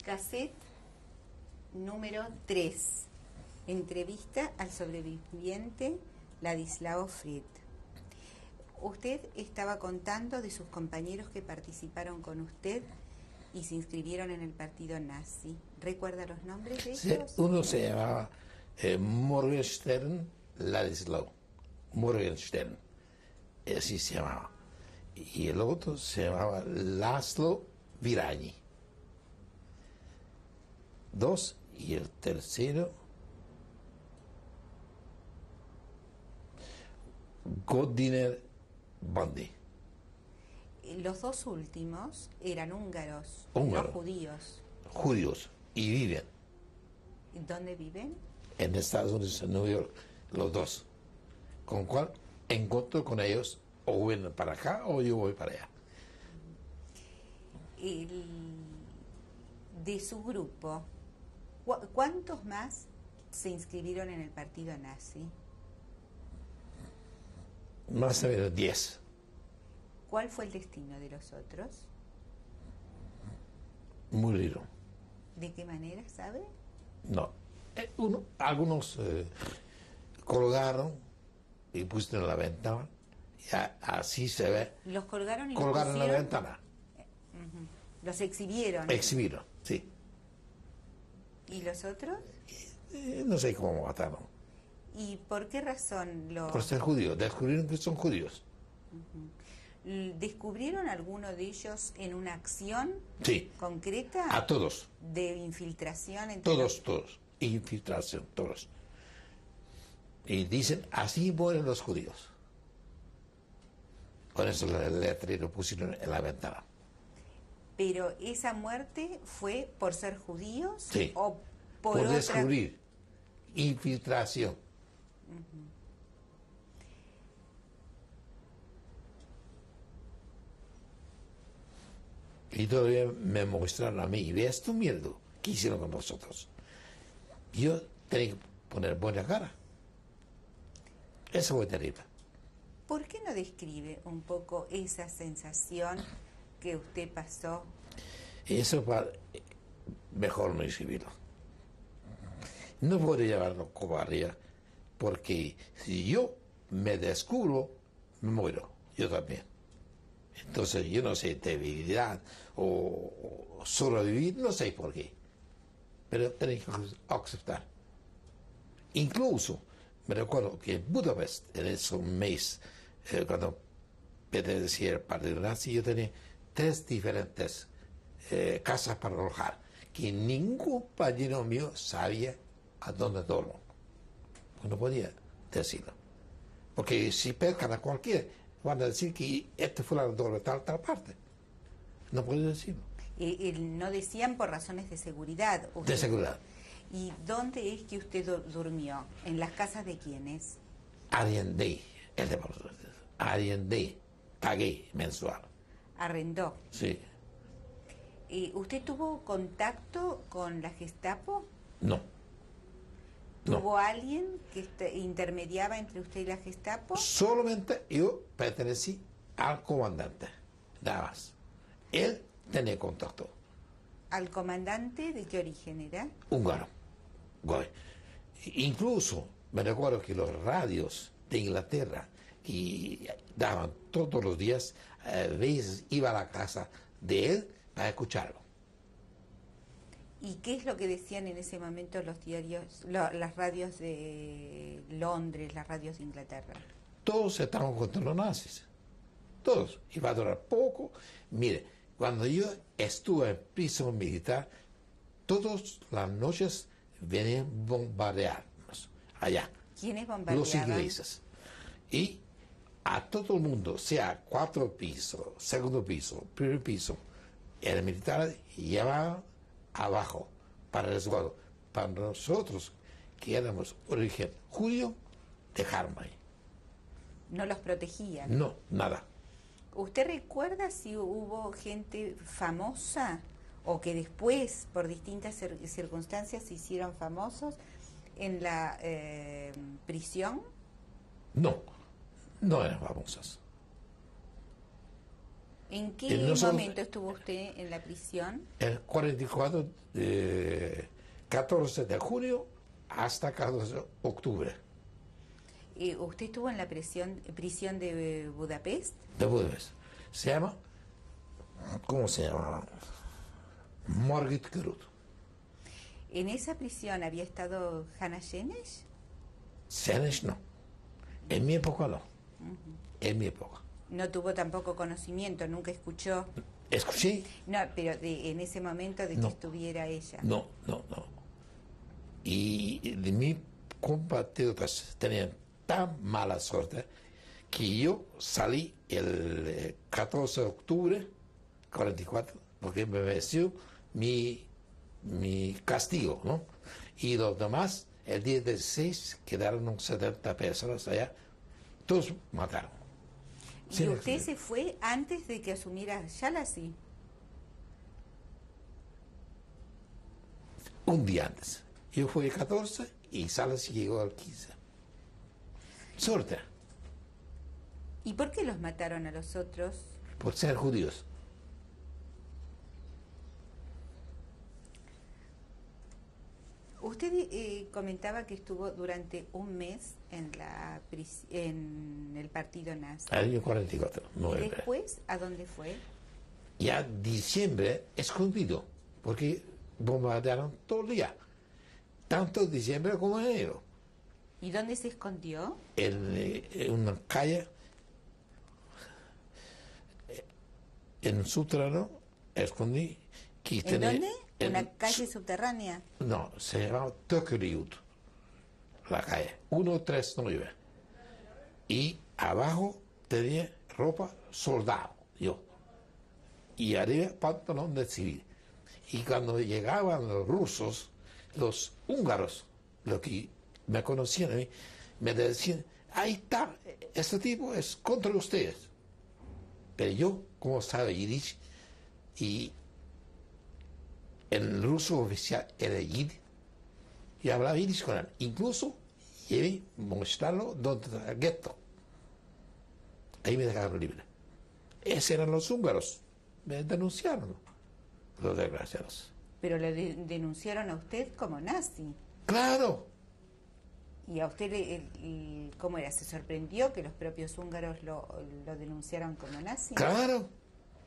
Cassette número 3. Entrevista al sobreviviente Ladislao Fried. Usted estaba contando de sus compañeros que participaron con usted y se inscribieron en el partido nazi. ¿Recuerda los nombres de ellos? Uno se llamaba Morgenstern Ladislao. Morgenstern, así se llamaba. Y el otro se llamaba Laszlo Viragni. Dos, y el tercero Godiner Bandi. Los dos últimos eran húngaros, Húngaro. no judíos. Judíos, y viven ¿Dónde viven? en Estados Unidos, en Nueva York, los dos. Con cual encuentro con ellos, o vienen para acá o yo voy para allá. De su grupo, ¿cuántos más se inscribieron en el partido nazi? Más o menos 10. ¿Cuál fue el destino de los otros? Murieron. ¿De qué manera, sabe? No. Algunos colgaron y pusieron en la ventana. Ya, así se ve. Los colgaron y Colgaron en la pusieron, ventana. los exhibieron. Exhibieron, sí. ¿Y los otros? No sé cómo mataron. ¿Y por qué razón los... Por ser judíos. Descubrieron que son judíos. ¿Descubrieron alguno de ellos en una acción Sí. concreta A todos. de infiltración entre Todos. Infiltración, todos. Y dicen, así mueren los judíos. Por eso el letrero pusieron en la ventana. Pero esa muerte fue por ser judíos Sí. o Por otra... descubrir. Infiltración. Y todavía me mostraron a mí, ve esto miedo que hicieron con nosotros. Yo tenía que poner buena cara. Eso fue terrible. ¿Por qué no describe un poco esa sensación que usted pasó? Eso mejor no escribirlo. No puedo llamarlo cobardía, porque si yo me descubro, me muero. Yo también. Entonces yo no sé debilidad o sobrevivir, no sé por qué. Pero tengo que aceptar. Incluso me recuerdo que en Budapest, en ese mes, cuando pertenecía al partido nazi, yo tenía 3 diferentes casas para alojar, que ningún compañero mío sabía a dónde duermo. Pues no podía decirlo. Porque si pescan a cualquiera, van a decir que este fulano duerme tal parte. No puedo decirlo. No decían por razones de seguridad. De seguridad. ¿Y dónde es que usted durmió? ¿En las casas de quiénes? Arrendé, arrendé, pagué mensual. ¿Arrendó? Sí. ¿Usted tuvo contacto con la Gestapo? No. ¿Tuvo alguien que intermediaba entre usted y la Gestapo? Solamente yo pertenecí al comandante, nada más. Él tenía contacto. ¿Al comandante de qué origen era? Húngaro. Incluso me recuerdo que los radios de Inglaterra que daban todos los días, a veces iba a la casa de él para escucharlo. ¿Y qué es lo que decían en ese momento los diarios, las radios de Londres, las radios de Inglaterra? Todos estaban contra los nazis. Todos. Y va a durar poco. Mire, cuando yo estuve en prisión militar, todas las noches venían a bombardearnos allá. ¿Quiénes bombardeaban? Los ingleses. Y a todo el mundo, sea 4 pisos, segundo piso, primer piso, el militar llevaba abajo para el resguardo. Para nosotros, que éramos origen judío, dejaron ahí. ¿No los protegían? No, nada. ¿Usted recuerda si hubo gente famosa o que después, por distintas circunstancias, se hicieron famosos en la prisión? No, no eran famosas. ¿En qué momento estuvo usted en la prisión? El 44, 14 de junio hasta 14 de octubre. ¿Usted estuvo en la prisión de Budapest? De Budapest. Se llama, ¿cómo se llama? Margit Kerut. ¿En esa prisión había estado Hannah Janesh? Janesh no. En mi época no. En mi época. No tuvo tampoco conocimiento, nunca escuchó. ¿Escuché? No, pero en ese momento de que estuviera ella. No. Y de mis compatriotas tenían tan mala suerte que yo salí el 14 de octubre 44 porque me venció mi castigo, ¿no? Y los demás, el día 16 quedaron 70 personas allá, todos mataron. ¿Y usted se fue antes de que asumiera Yalassi? Un día antes. Yo fui el 14 y Salas llegó al 15. Suerte. ¿Y por qué los mataron a los otros? Por ser judíos. Usted comentaba que estuvo durante un mes en el partido nazi. Año 44, 9. ¿Y después a dónde fue? Ya diciembre escondido, porque bombardearon todo el día, tanto diciembre como enero. ¿Y dónde se escondió? En una calle, en un subterráneo, escondí. ¿En dónde? ¿Una calle subterránea? No, se llamaba Tökeriut, la calle, 139. Y abajo tenía ropa soldado, yo. Y arriba pantalón de civil. Y cuando llegaban los rusos, los húngaros, los que me conocían a mí, me decían, ahí está, este tipo es contra ustedes. Pero yo, como sabe yiddish, y el ruso oficial era yiddish, y hablaba yiddish con él. Incluso llevé a mostrarlo donde está el gueto. Ahí me dejaron libre. Esos eran los húngaros. Me denunciaron, los desgraciados. Pero le denunciaron a usted como nazi. ¡Claro! ¿Y a usted, cómo era? ¿Se sorprendió que los propios húngaros lo denunciaron como nazi? ¡Claro!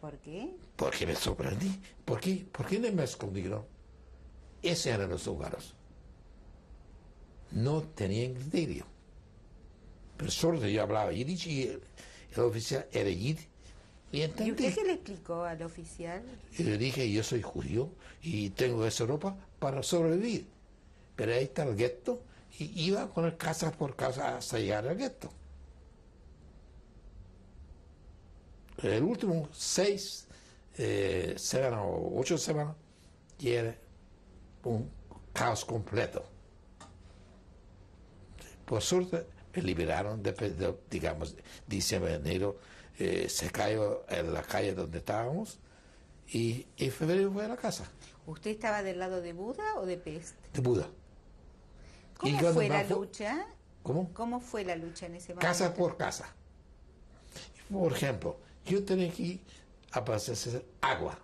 ¿Por qué? Porque me sorprendí. ¿Por qué no me escondieron? Esos eran los húngaros. No tenían criterio. Pero solo yo hablaba yiddish y el oficial era yiddish. ¿Y usted qué le explicó al oficial? Y le dije, yo soy judío y tengo esa ropa para sobrevivir. Pero ahí está el gueto y iba con el casa por casa hasta llegar al gueto. El último 6 semanas o 8 semanas y era un caos completo. Por suerte me liberaron después de, digamos, diciembre, enero. Se cayó en la calle donde estábamos y en febrero fue a la casa. ¿Usted estaba del lado de Buda o de Pest? De Buda. ¿Cómo fue la lucha? ¿Cómo? ¿Cómo fue la lucha en ese momento? Casa por casa. Por ejemplo, yo tenía que ir a abastecer agua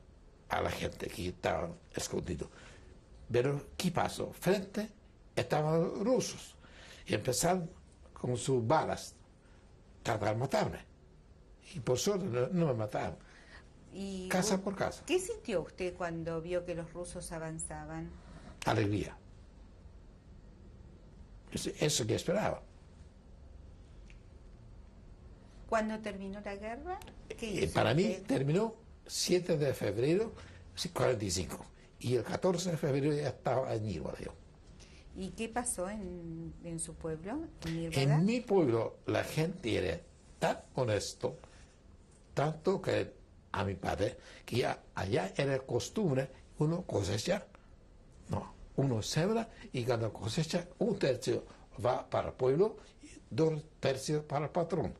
a la gente que estaba escondido. Pero, ¿qué pasó? Frente estaban los rusos y empezaron con sus balas a tratar de matarme. Y por suerte no me mataron. ¿Y casa por casa. ¿Qué sintió usted cuando vio que los rusos avanzaban? Alegría. Eso que esperaba. ¿Cuándo terminó la guerra? ¿Qué hizo Para mí usted? terminó 7 de febrero 45. Y el 14 de febrero ya estaba en Nirvana yo. ¿Y qué pasó en su pueblo? En mi pueblo la gente era tan honesto, tanto que a mi padre, que ya allá era costumbre uno cosechar. No, uno siembra y cuando cosecha, 1/3 va para el pueblo y 2/3 para el patrón.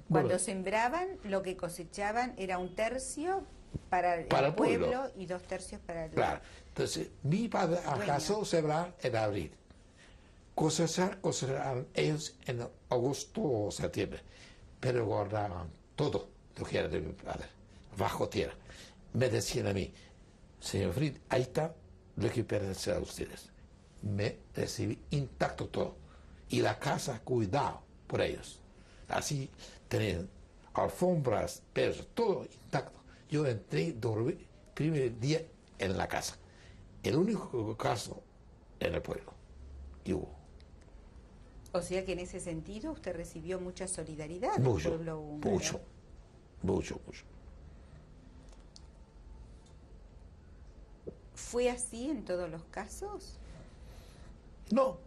Cuando Bueno, sembraban, lo que cosechaban era 1/3 para el pueblo y 2/3 para el... Claro. Entonces, mi padre acaso sembrar en abril. Cosechaban ellos en agosto o septiembre. Pero guardaban todo lo que era de mi padre, bajo tierra. Me decían a mí, señor Fried, ahí está lo que pertenece a ustedes. Me recibí intacto todo. Y la casa, cuidado por ellos. Así tenían alfombras, perros, todo intacto. Yo entré, dormí, primer día en la casa. El único caso en el pueblo que hubo. O sea que en ese sentido usted recibió mucha solidaridad Mucho, del pueblo húngaro. mucho. ¿Fue así en todos los casos? No.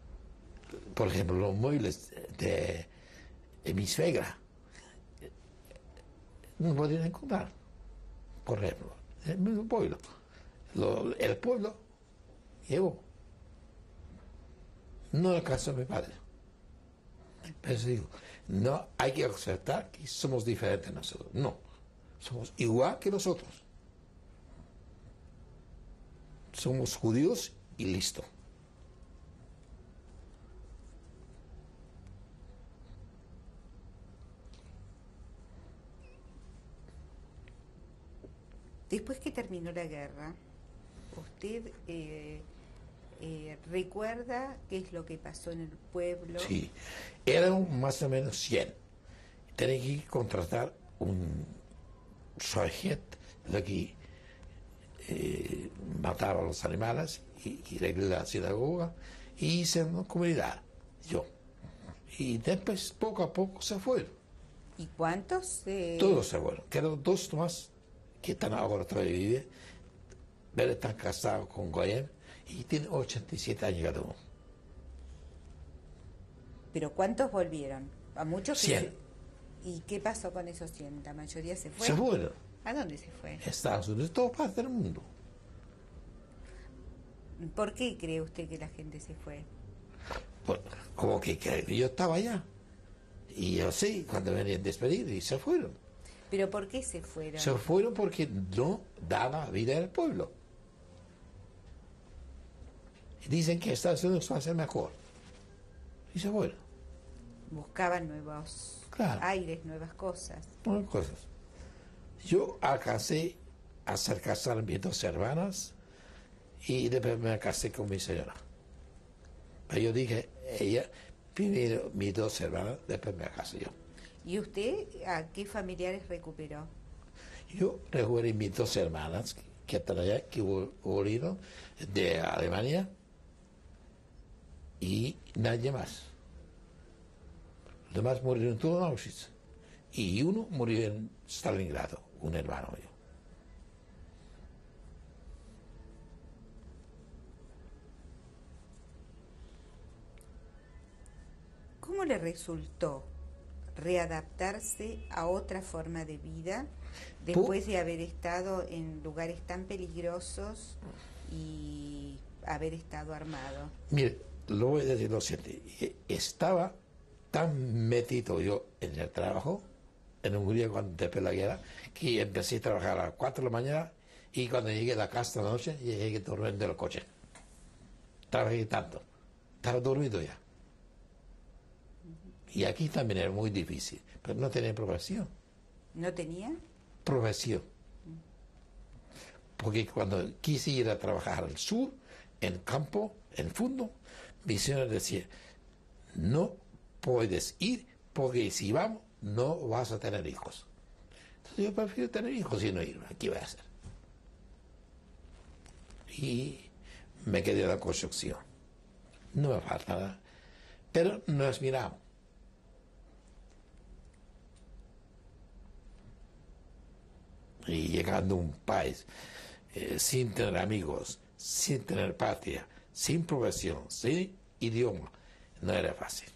Por ejemplo, los muebles de mi suegra no podían encontrar. Por ejemplo, en el mismo pueblo. El pueblo llevó. No el caso de mi padre. Pero digo, no hay que aceptar que somos diferentes nosotros. No, somos igual que nosotros. Somos judíos y listo. Después que terminó la guerra, ¿usted recuerda qué es lo que pasó en el pueblo? Sí, eran más o menos 100. Tenía que contratar un sargento de que mataba a los animales y arreglaba la sinagoga y hice una comunidad, yo. Y después, poco a poco, se fueron. ¿Y cuántos? Todos se fueron. Quedaron dos más que están ahora todavía viven, pero están casados con Goyen y tienen 87 años cada uno. ¿Pero cuántos volvieron? ¿A muchos? 100. ¿Y qué pasó con esos 100? ¿La mayoría se fue? Se fueron. ¿A dónde se fue? Estados Unidos, toda parte del mundo. ¿Por qué cree usted que la gente se fue? Pues, como que yo estaba allá. Y yo sí, cuando venían despedidos, y se fueron. ¿Pero por qué se fueron? Se fueron porque no daba vida al pueblo. Y dicen que Estados Unidos va a ser mejor. Y se fueron. Buscaban nuevos aires, nuevas cosas. Nuevas cosas. Yo alcancé a hacer casar a mis dos hermanas y después me casé con mi señora. Pero yo dije, ella, primero mis dos hermanas, después me casé yo. ¿Y usted a qué familiares recuperó? Yo recuperé mis dos hermanas que están allá, que volvieron de Alemania y nadie más. Los demás murieron todos en Auschwitz. Y uno murió en Stalingrado, un hermano mío. ¿Cómo le resultó readaptarse a otra forma de vida después de haber estado en lugares tan peligrosos y haber estado armado? Mire, lo voy a decir lo siguiente. Estaba tan metido yo en el trabajo, en Hungría cuando empecé la guerra, que empecé a trabajar a las 4 de la mañana y cuando llegué a la casa de la noche, llegué durmiendo en el coche. Trabajé tanto. Estaba dormido ya. Y aquí también era muy difícil, pero no tenía profesión. ¿No tenía? Profesión. Porque cuando quise ir a trabajar al sur, en campo, en fondo, mi señora decía, no puedes ir porque si vamos no vas a tener hijos. Entonces yo prefiero tener hijos y no irme. ¿Qué voy a hacer? Y me quedé en la construcción. No me falta nada. Pero nos miramos. Y llegando a un país sin tener amigos, sin tener patria, sin profesión, sin idioma, no era fácil.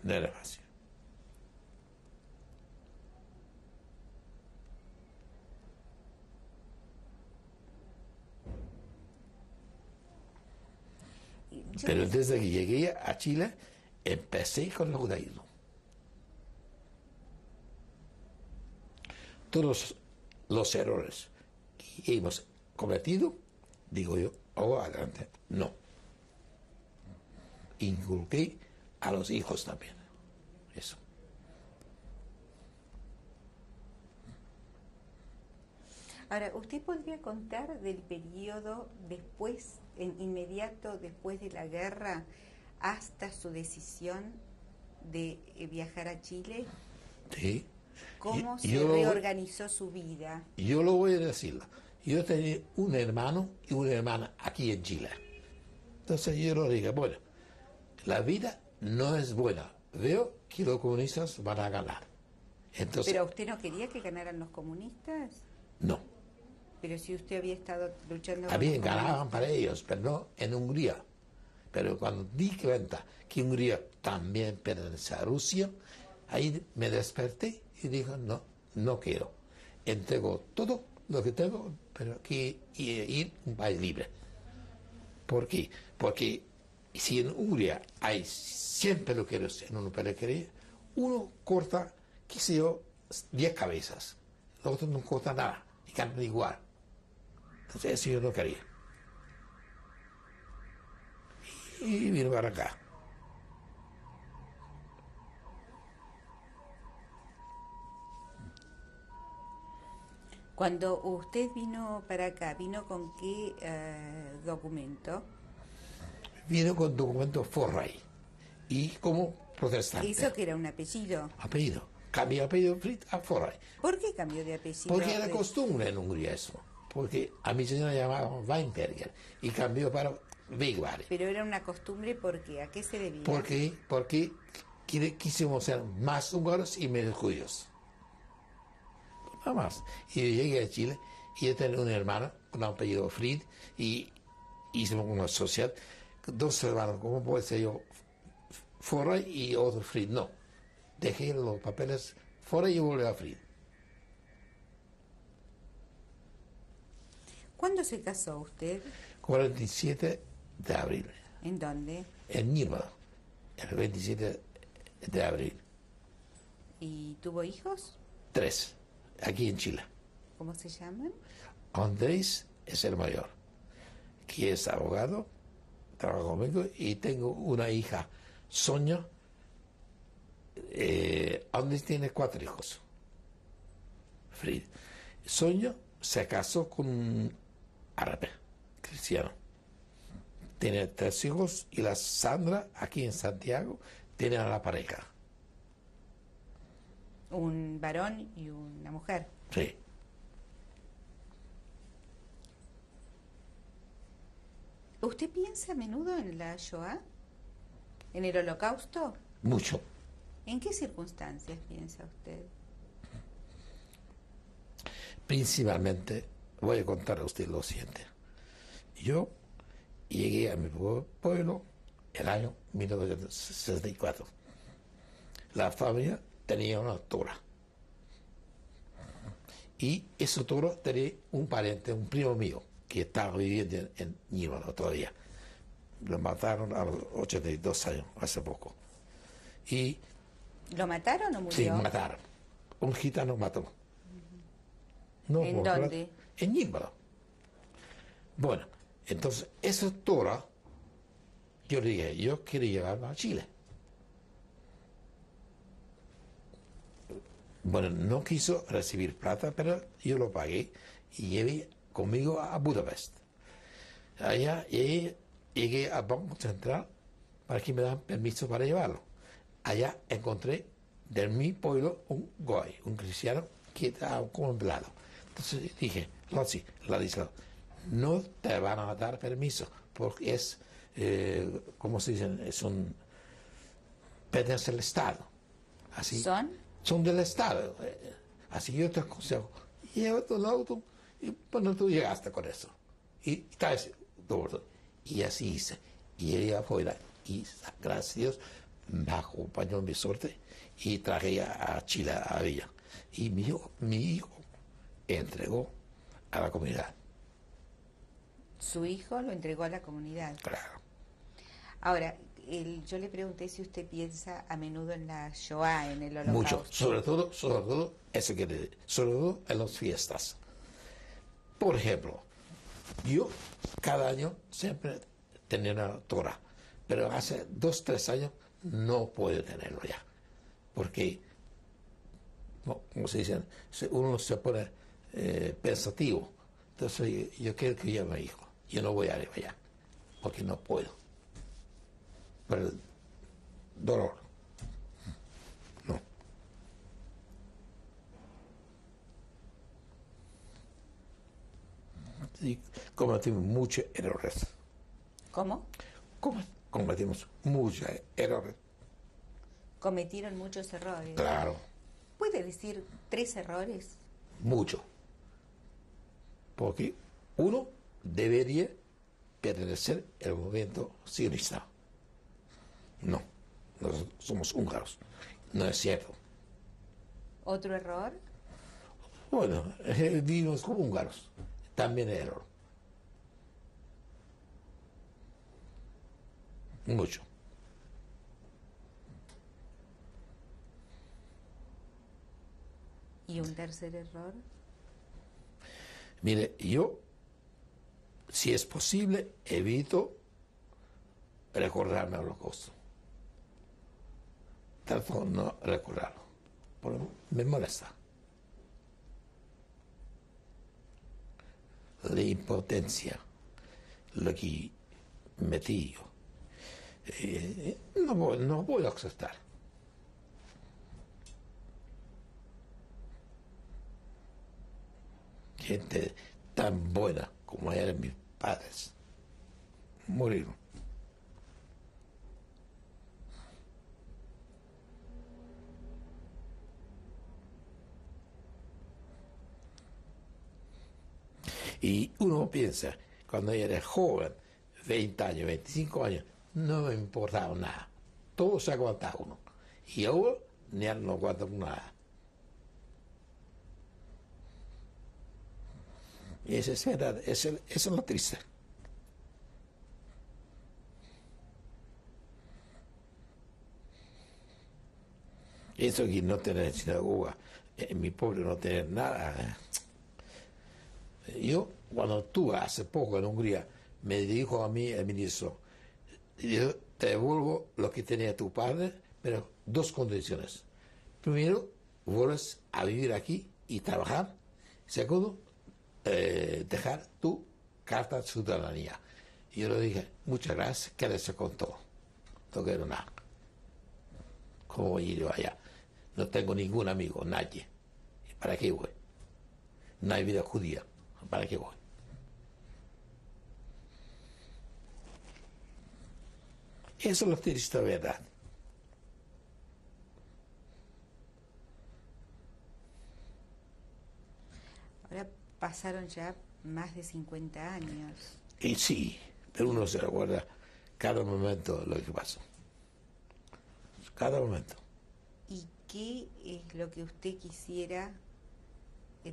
No era fácil. Pero desde que llegué a Chile, empecé con el judaísmo. Todos los errores que hemos cometido, digo yo, adelante, no. Inculqué a los hijos también. Eso. Ahora, ¿usted podría contar del periodo después, inmediato después de la guerra, hasta su decisión de viajar a Chile? Sí. ¿Cómo se Yo, reorganizó su vida? yo lo voy a decir. Yo tenía un hermano y una hermana aquí en Chile. Entonces yo le digo, bueno, la vida no es buena. Veo que los comunistas van a ganar. Entonces, ¿Pero usted no quería que ganaran los comunistas? no. Pero si usted había estado luchando con También los ganaban comunistas. para ellos, pero no en Hungría. Pero cuando di cuenta que Hungría también pertenece a Rusia, ahí me desperté y dije, no, no quiero. Entrego todo lo que tengo, pero que ir a un país libre. ¿Por qué? Porque si en Hungría hay 100 peluqueros en una peluquería, uno corta, qué sé yo, 10 cabezas. El otro no corta nada y cambian igual. Entonces eso yo no quería. Y vine para acá. Cuando usted vino para acá, ¿vino con qué documento? Vino con documento Forray y como protestante. Eso que era un apellido. Apellido. Cambié apellido Fritz a Forray. ¿Por qué cambió de apellido? Porque era costumbre en Hungría eso. Porque a mi señora llamaban Weinberger y cambió para Weigware. Pero era una costumbre porque ¿a qué se debía? Porque quisimos ser más húngaros y menos judíos. Nada más. Y yo llegué a Chile y yo tenía un hermano con apellido Fried y hicimos una sociedad. Dos hermanos, ¿cómo puede ser yo? Forray y otro Fried. No. Dejé los papeles Forray y volví a Fried. ¿Cuándo se casó usted? 47 de abril. ¿En dónde? En Nirma. El 27 de abril. ¿Y tuvo hijos? 3. Aquí en Chile. ¿Cómo se llaman? Andrés es el mayor, que es abogado, trabaja conmigo, y tengo una hija, Sonia. Andrés tiene 4 hijos. Fried. Sonia se casó con un árabe, cristiano. Tiene 3 hijos y la Sandra, aquí en Santiago, tiene a la pareja. Un varón y una mujer. Sí. ¿Usted piensa a menudo en la Shoah? ¿En el Holocausto? Mucho. ¿En qué circunstancias piensa usted? Principalmente, voy a contar a usted lo siguiente. Yo llegué a mi pueblo el año 1964. La familia tenía una tora. Y ese toro tenía un pariente, un primo mío, que estaba viviendo en Níbano todavía. Lo mataron a los 82 años, hace poco. Y ¿Lo mataron o murió? sí, mataron. Un gitano mató. No, ¿En dónde? En Níbano. Bueno, entonces, esa tora, yo le dije, yo quiero llevarla a Chile. Bueno, no quiso recibir plata, pero yo lo pagué y llevé conmigo a Budapest. Allá llegué al Banco Central para que me dan permiso para llevarlo. Allá encontré de mi pueblo un goy, un cristiano que estaba contemplado. Entonces dije, Ladislao, no te van a dar permiso porque es, ¿cómo se dice? Es un pertenece al Estado. Así. Son del Estado. Así yo te aconsejo, llévate el auto y bueno, tú llegaste con eso. Y traes todo. Y así hice. Y llegué afuera y gracias a Dios me acompañó mi suerte y traje a Chile, a Villa. Y mi hijo entregó a la comunidad. Su hijo lo entregó a la comunidad. Claro. Ahora, yo le pregunté si usted piensa a menudo en la Shoah, en el Holocausto. Mucho, sobre todo, eso que sobre todo en las fiestas. Por ejemplo, yo cada año siempre tenía una Torah, pero hace 2, 3 años no puedo tenerlo ya, porque, ¿cómo se dice? Uno se pone pensativo. Entonces yo quiero que yo me hijo. Yo no voy a ir allá, porque no puedo. Por el dolor. No. Y cometimos muchos errores. ¿Cómo? Cometimos muchos errores. Cometieron muchos errores. Claro, ¿Puede decir 3 errores? mucho. Porque uno debería pertenecer al movimiento sionista. No, nosotros somos húngaros. No es cierto. ¿Otro error? Bueno, vivimos como húngaros. También es error. Mucho. ¿Y un tercer error? Mire, yo, si es posible, evito recordarme al holocausto. Trato de no recordarlo, porque me molesta. La impotencia, lo que metí yo, no puedo aceptar. Gente tan buena como eran mis padres murieron. Y uno piensa, cuando era joven, 20 años, 25 años, no me importaba nada. Todo se aguantaba uno. Y ahora ya no aguanto nada. Y esa es verdad, eso es lo triste. Eso que no tener sinagoga, en mi pueblo no tener nada. Yo, cuando tú hace poco en Hungría, me dijo a mí el ministro, yo te devuelvo lo que tenía tu padre, pero 2 condiciones. Primero, vuelves a vivir aquí y trabajar. Segundo, dejar tu carta de ciudadanía. Y yo le dije, muchas gracias, quédese con todo. No quiero nada. ¿Cómo voy a ir yo allá? No tengo ningún amigo, nadie. ¿Para qué voy? No hay vida judía. ¿Para qué voy? Eso es lo triste, verdad. Ahora pasaron ya más de 50 años. Y sí, pero uno se recuerda cada momento de lo que pasó. Cada momento. ¿Y qué es lo que usted quisiera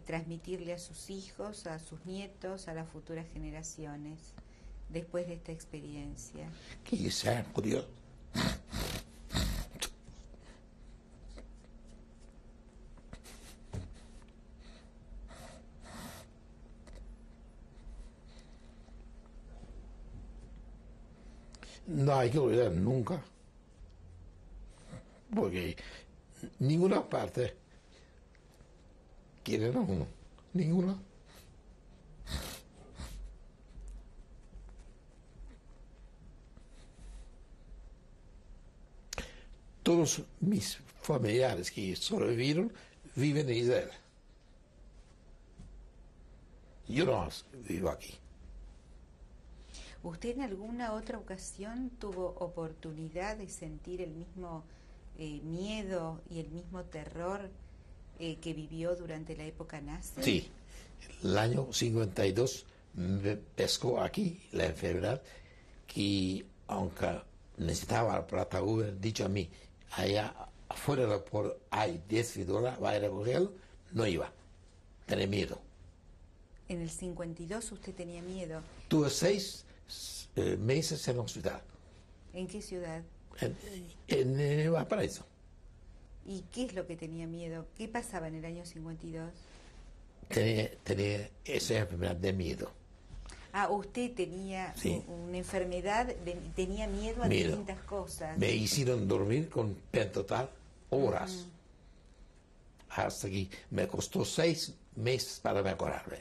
transmitirle a sus hijos, a sus nietos, a las futuras generaciones después de esta experiencia? Que sean judíos. No hay que olvidar nunca, porque ninguna parte quiere a uno, ninguna. Todos mis familiares que sobrevivieron viven en Israel. Yo no vivo aquí. ¿Usted en alguna otra ocasión tuvo oportunidad de sentir el mismo miedo y el mismo terror que vivió durante la época nazi? Sí, el año 52 me pescó aquí la enfermedad que, aunque necesitaba plata, hubiera dicho a mí, allá afuera del pueblo hay $10, va a ir a recogerlo, no iba, tenía miedo. En el 52 usted tenía miedo. Tuve 6 meses en el hospital, ¿En qué ciudad? en Valparaíso. ¿Y qué es lo que tenía miedo? ¿Qué pasaba en el año 52? Tenía esa enfermedad de miedo. Ah, usted tenía Sí. una enfermedad, tenía miedo a Miedo. distintas cosas. Me hicieron dormir con pentotal horas. hasta que me costó 6 meses para mejorarme.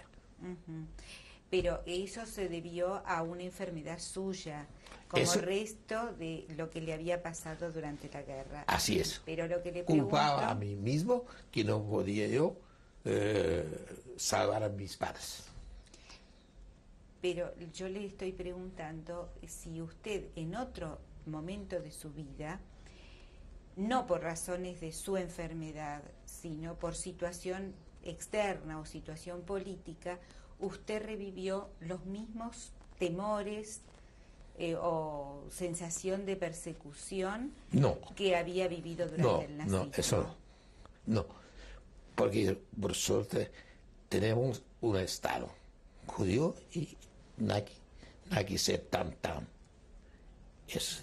Pero eso se debió a una enfermedad suya, como Eso- resto de lo que le había pasado durante la guerra. Así es. Pero lo que le Culpaba a pregunto, mí mismo que no podía yo salvar a mis padres. pero yo le estoy preguntando si usted en otro momento de su vida, no por razones de su enfermedad, sino por situación externa o situación política, usted revivió los mismos temores o sensación de persecución No, que había vivido durante no, el nazismo. no, eso no. No, porque por suerte tenemos un Estado judío y no hay que ser tan. Eso,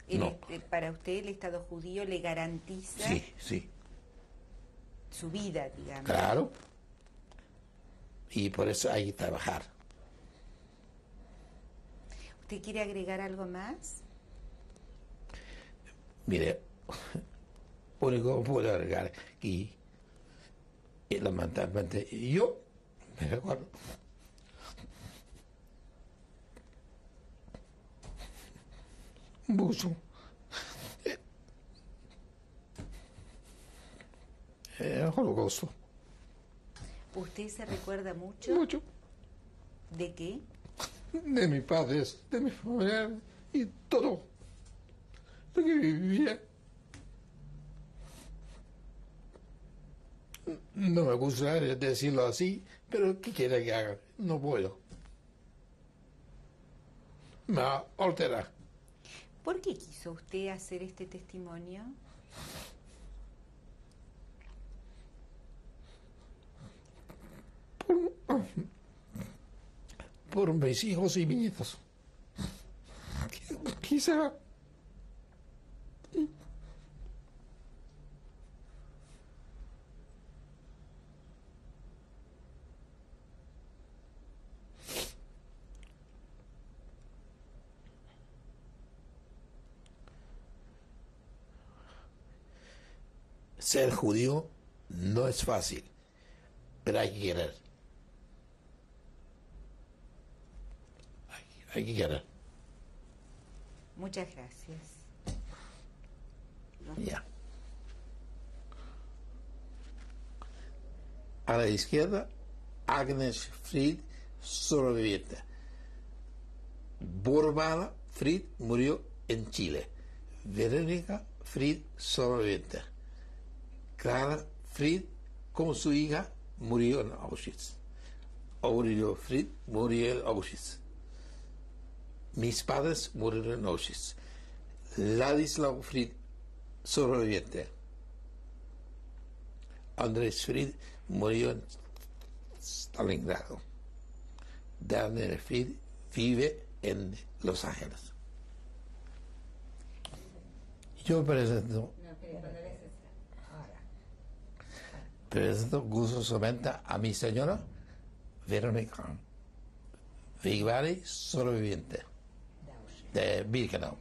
no. Para usted el Estado judío le garantiza Sí, su vida, digamos. claro. Y por eso hay que trabajar. ¿Usted quiere agregar algo más? Mire, único que puedo agregar que lamentablemente yo me recuerdo mucho el holocausto, ¿Usted se recuerda mucho mucho de qué? de mis padres, de mi familia y todo lo que vivía. No me gusta decirlo así, pero ¿qué quiere que haga? No puedo. Me altera. ¿Por qué quiso usted hacer este testimonio? Por mis hijos y mis nietos. Quizá. Ser judío no es fácil, pero hay que querer. Hay que querer. Muchas gracias. Ya. A la izquierda, Agnes Fried, sobreviviente. Bárbara Fried murió en Chile. Verónica Fried, sobreviviente. Clara Fried, como su hija, murió en Auschwitz. Aurelio Fried murió en Auschwitz. Mis padres murieron en Auschwitz. Ladislao Fried, sobreviviente. Andrés Fried murió en Stalingrado. Daniel Fried vive en Los Ángeles. Yo presento gustosamente a mi señora Verónica Vigvari, sobreviviente de Birkenau.